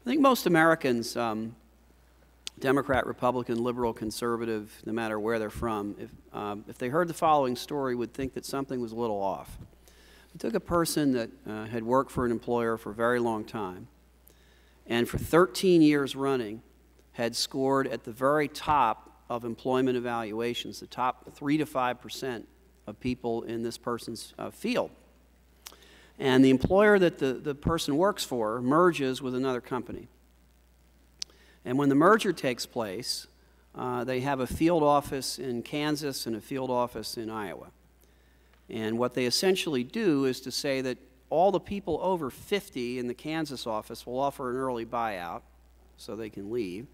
I think most Americans, Democrat, Republican, liberal, conservative, no matter where they're from, if they heard the following story, would think that something was a little off. We took a person that had worked for an employer for a very long time, and for 13 years running had scored at the very top of employment evaluations, the top 3 to 5% of people in this person's field. And the employer that the person works for merges with another company. And when the merger takes place, they have a field office in Kansas and a field office in Iowa. And what they essentially do is to say that all the people over 50 in the Kansas office will offer an early buyout so they can leave.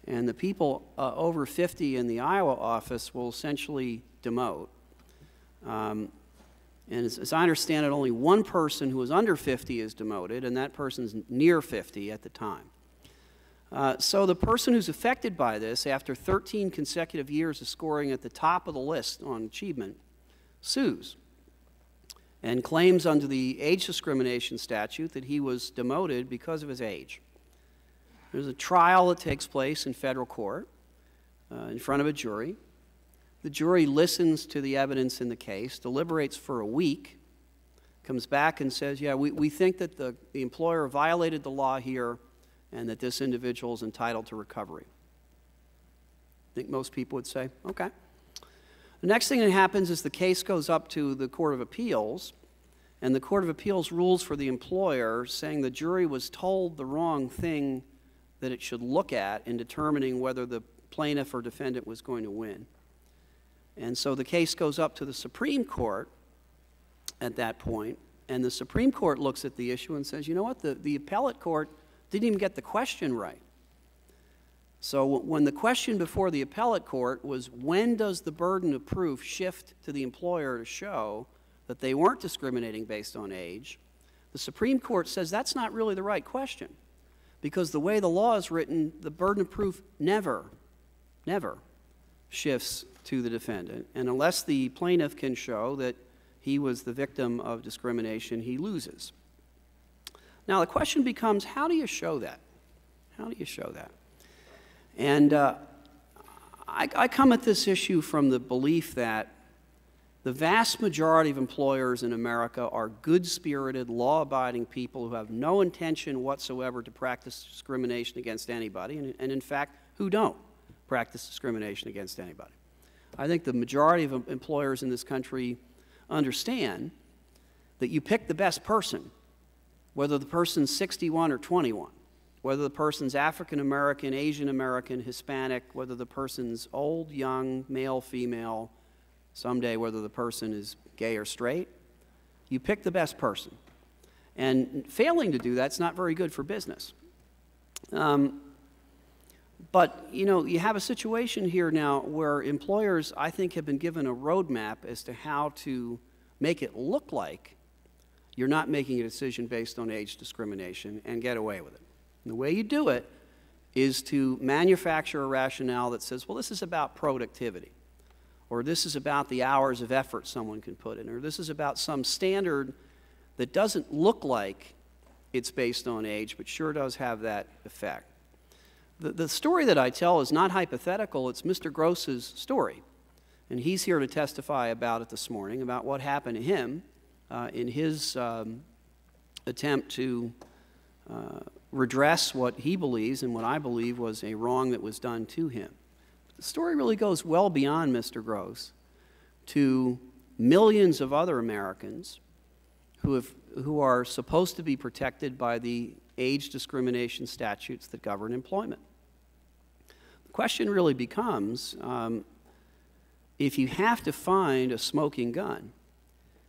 And the people over 50 in the Iowa office will essentially demote. And as I understand it, only one person who is under 50 is demoted, and that person's near 50 at the time. So the person who's affected by this, after 13 consecutive years of scoring at the top of the list on achievement, sues and claims under the age discrimination statute that he was demoted because of his age. There's a trial that takes place in federal court in front of a jury. The jury listens to the evidence in the case, deliberates for a week, comes back and says, yeah, we think that the employer violated the law here and that this individual is entitled to recovery. I think most people would say, okay. The next thing that happens is the case goes up to the Court of Appeals, and the Court of Appeals rules for the employer, saying the jury was told the wrong thing that it should look at in determining whether the plaintiff or defendant was going to win. And so the case goes up to the Supreme Court at that point, and the Supreme Court looks at the issue and says, you know what, the appellate court didn't even get the question right. So when the question before the appellate court was, when does the burden of proof shift to the employer to show that they weren't discriminating based on age, the Supreme Court says that's not really the right question, because the way the law is written, the burden of proof never shifts to the defendant. And unless the plaintiff can show that he was the victim of discrimination, he loses. Now the question becomes, how do you show that? How do you show that? And I come at this issue from the belief that the vast majority of employers in America are good-spirited, law-abiding people who have no intention whatsoever to practice discrimination against anybody, and in fact, who don't practice discrimination against anybody. I think the majority of employers in this country understand that you pick the best person, whether the person's 61 or 21, whether the person's African American, Asian American, Hispanic, whether the person's old, young, male, female, someday whether the person is gay or straight. You pick the best person. And failing to do that's not very good for business. But, you know, you have a situation here now where employers, I think, have been given a roadmap as to how to make it look like you're not making a decision based on age discrimination and get away with it. And the way you do it is to manufacture a rationale that says, well, this is about productivity, or this is about the hours of effort someone can put in, or this is about some standard that doesn't look like it's based on age, but sure does have that effect. The story that I tell is not hypothetical, it's Mr. Gross's story. And he's here to testify about it this morning, about what happened to him in his attempt to redress what he believes and what I believe was a wrong that was done to him. The story really goes well beyond Mr. Gross to millions of other Americans who are supposed to be protected by the age discrimination statutes that govern employment. The question really becomes, if you have to find a smoking gun,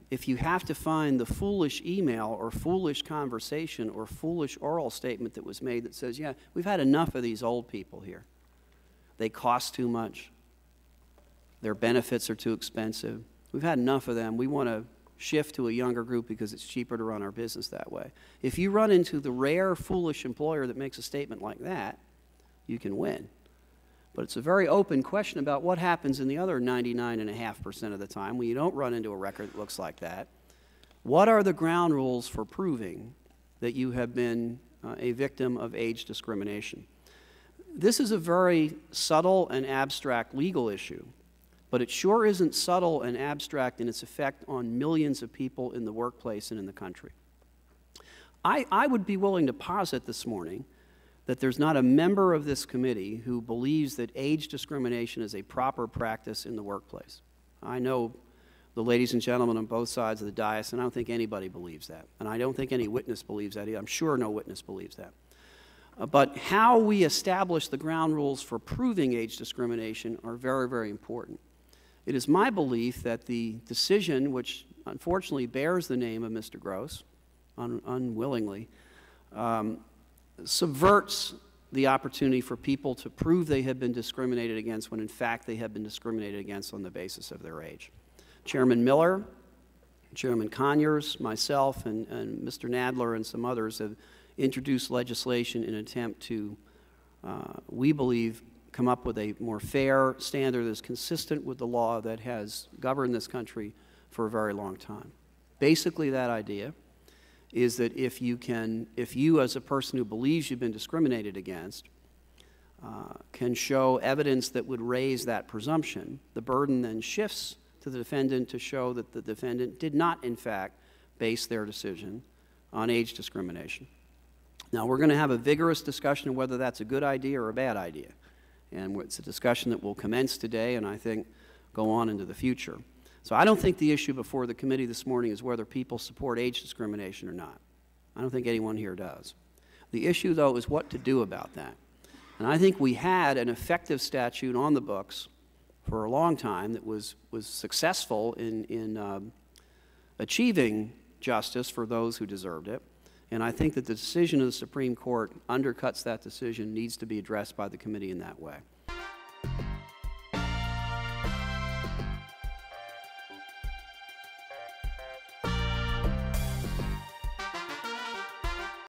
if you have to find the foolish email or foolish conversation or foolish oral statement that was made that says, yeah, we've had enough of these old people here. They cost too much. Their benefits are too expensive. We've had enough of them. We want to shift to a younger group because it's cheaper to run our business that way. If you run into the rare foolish employer that makes a statement like that, you can win. But it's a very open question about what happens in the other 99.5% of the time when you don't run into a record that looks like that. What are the ground rules for proving that you have been a victim of age discrimination. This is a very subtle and abstract legal issue, but it sure isn't subtle and abstract in its effect on millions of people in the workplace and in the country. I would be willing to posit this morning that there's not a member of this committee who believes that age discrimination is a proper practice in the workplace. I know the ladies and gentlemen on both sides of the dais, and I don't think anybody believes that. And I don't think any witness believes that either. I'm sure no witness believes that. But how we establish the ground rules for proving age discrimination are very, very important. It is my belief that the decision, which unfortunately bears the name of Mr. Gross, unwillingly, subverts the opportunity for people to prove they have been discriminated against when in fact they have been discriminated against on the basis of their age. Chairman Miller, Chairman Conyers, myself, and Mr. Nadler and some others have introduced legislation in an attempt to, we believe, come up with a more fair standard that is consistent with the law that has governed this country for a very long time. Basically, that idea is that if you as a person who believes you've been discriminated against can show evidence that would raise that presumption, the burden then shifts to the defendant to show that the defendant did not, in fact, base their decision on age discrimination. Now, we're going to have a vigorous discussion of whether that's a good idea or a bad idea. And it's a discussion that will commence today and I think go on into the future. So I don't think the issue before the committee this morning is whether people support age discrimination or not. I don't think anyone here does. The issue, though, is what to do about that. And I think we had an effective statute on the books for a long time that was successful in achieving justice for those who deserved it. And I think that the decision of the Supreme Court undercuts that decision, needs to be addressed by the committee in that way.